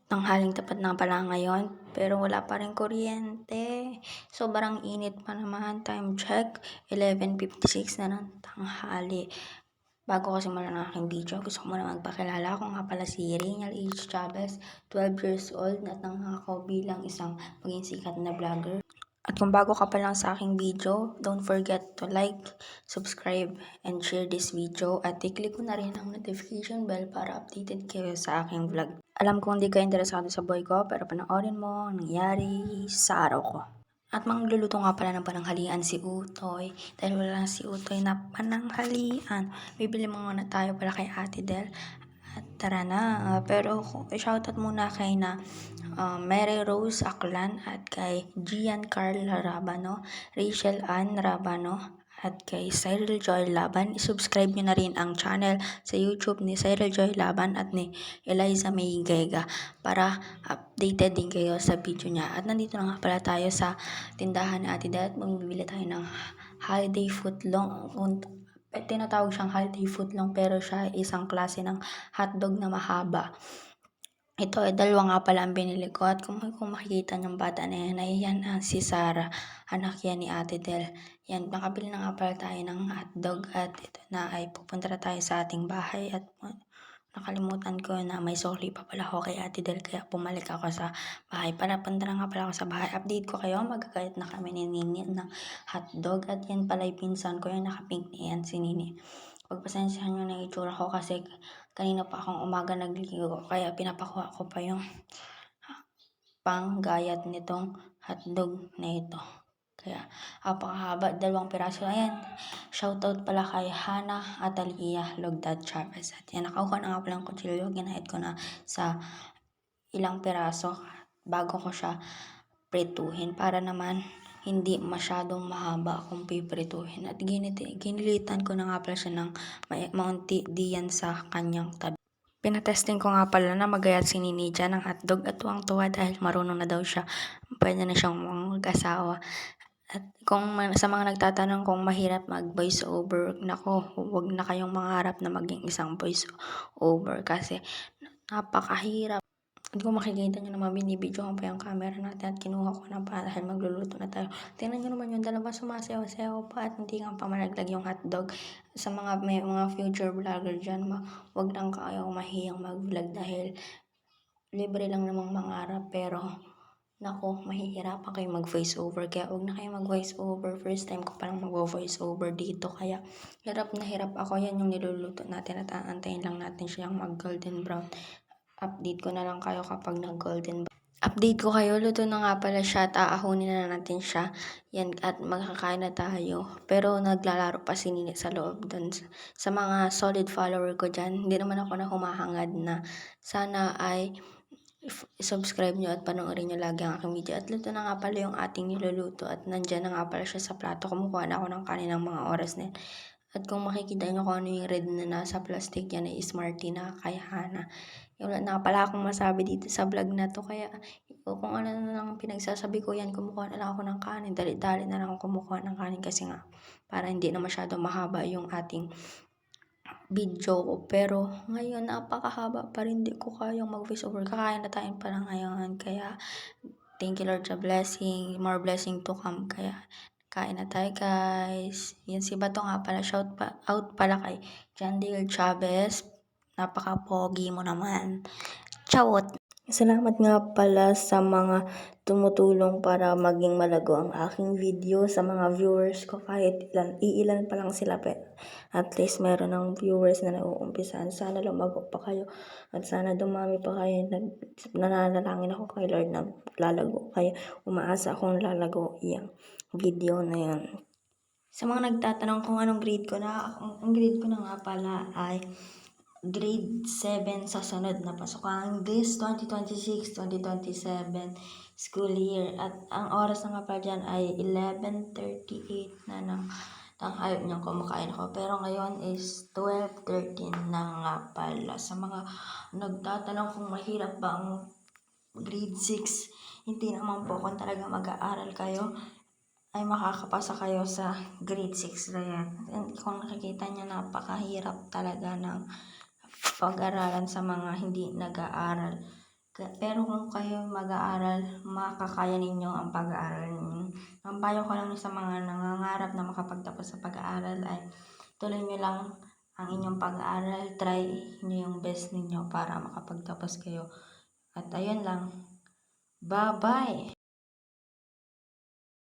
Tanghaling tapat na pala ngayon, pero wala pa rin kuryente. Sobrang init pa naman. Time check, 11:56 na ng tanghali. Bago ko simulan ang aking video, gusto ko muna magpakilala. Ako nga pala si Reynal H. Chavez, 12 years old, at nangako bilang isang maging sikat na vlogger. At kung bago ka pa lang sa aking video, don't forget to like, subscribe, and share this video. At i-click ko na rin ang notification bell para updated kayo sa aking vlog. Alam kong hindi ka interesado sa boy ko, pero panoorin mo ang nangyari sa araw ko. At magluluto nga pala ng pananghalian si Utoy. Dahil wala si Utoy na pananghalian, bibili muna tayo pala kay Ate Del. At tara na. Pero shoutout muna kay na Mary Rose Aklan at kay Gian Carl Rabano, Rachel Ann Rabano, at kay Cyril Joy Laban. I-subscribe nyo na rin ang channel sa YouTube ni Cyril Joy Laban at ni Eliza May Gega para updated din kayo sa video niya. At nandito na nga pala tayo sa tindahan ni Ate Del at mamibili tayo ng holiday footlong. Tinatawag siyang holiday footlong pero siya isang klase ng hotdog na mahaba. Ito ay dalawa nga pala ang binili ko at kung makikita niyong bata na yan ay yan si Sarah, anak yan ni Ate Del. Yan, nakabili na nga pala tayo ng hotdog at ito na ay pupunta na tayo sa ating bahay at nakalimutan ko na may sukli pa pala ako kay Ate Del kaya bumalik ako sa bahay. Punta na nga pala ako sa bahay. Update ko kayo, magkakayat na kami ni Nini ng hotdog at yan pala yung pinsan ko, yung nakapink na yan si Nini. Pagpasensyahan nyo na itsura ko kasi kanina pa akong umaga nagligo kaya pinapakuha ko pa yung panggayat nitong hotdog na ito. Kaya apakahaba, 2 piraso. Ayan, shoutout pala kay Hana Atalia Logdad Chavez. At yan, nakuha na nga palang kutsilyo, ginahit ko na sa ilang piraso bago ko siya prituhin para naman hindi masyadong mahaba kung piprituhin. At ginilitan ko na nga pala siya ng maunti diyan sa kanyang tabi. Pinatesting ko nga pala na magayat si Nini dyan ng hotdog at tuwang-tuwa dahil marunong na daw siya. Pwede na siyang mag-asawa. At kung sa mga nagtatanong kung mahirap mag-voice over, nako, huwag na kayong mangarap na maging isang voice over kasi napakahirap. At kung makikita nyo naman, binibidyo ko pa yung camera natin at kinuha ko na pa dahil magluluto na tayo. Tingnan nyo naman yung dalawa sumasayaw-sayaw pa at hindi nga pa malaglag yung hotdog. Sa may mga future vlogger dyan, wag lang kayo mahiyang mag-vlog dahil libre lang namang mangarap pero naku, mahihirapan kayo mag-voice over. Kaya wag na kayo mag-voice over. First time ko palang mag-voice over dito. Kaya hirap na hirap ako. Yan yung niluluto natin at aantayin lang natin siyang mag-golden brown. Update ko na lang kayo kapag nag-golden brown. Update ko kayo, luto na nga pala siya at aahunin na natin siya. Yan, at magkakain na tayo. Pero naglalaro pa si Nini sa loob dun. Sa mga solid follower ko dyan, hindi naman ako na humahangad na sana ay subscribe nyo at panoorin nyo lagi ang aking video. At luto na nga pala yung ating niluluto at nandyan na nga pala siya sa plato. Kumukuha na ako ng kanin ng mga oras na yun. At kung makikita nyo kung ano yung red na nasa plastic, yan ay Smarty na kay Hana. Wala na pala akong masabi dito sa vlog na to. Kaya kung ano na lang pinagsasabi ko yan, kumukuha na lang ako ng kanin. Dali-dali na lang ako kumukuha ng kanin kasi nga para hindi na masyado mahaba yung ating video ko. Pero ngayon napakahaba pa rin, di ko kayang mag-voice over. Kakain na tayo pala ngayon. Kaya thank you Lord sa blessing. More blessing to come. Kaya kain na tayo guys. Yan si Bato nga pala. Shout out pala kay Jandil Chavez. Napaka-pogi mo naman. Chawot! Salamat nga pala sa mga tumutulong para maging malago ang aking video, sa mga viewers ko kahit iilan pa lang sila, at least meron ng viewers na nauumpisan. Sana lumago pa kayo at sana dumami pa kayo. Nananalangin ako kay Lord na lalago kayo. Umaasa akong lalago yung video na yan. Sa mga nagtatanong kung anong grade ko na, ang grade ko na nga pala ay grade 7 sa sunod na pasukan. This 2026-2027 school year. At ang oras na nga pala dyan ay 11:38 na ng tanghali niyang kumakain ako. Pero ngayon is 12:13 na nga pala. Sa mga nagtatanong kung mahirap ba ang grade 6, hindi naman po. Kung talaga mag-aaral kayo, ay makakapasa kayo sa grade 6 na yan. And kung nakikita niyo, napakahirap talaga ng pag-aralan sa mga hindi nag-aaral. Pero kung kayo mag-aaral, makakaya ninyo ang pag-aaral ninyo. Ang payo ko lang sa mga nangangarap na makapagtapos sa pag-aaral ay tuloy nyo lang ang inyong pag-aaral. Try nyo yung best ninyo para makapagtapos kayo. At ayun lang. Bye-bye!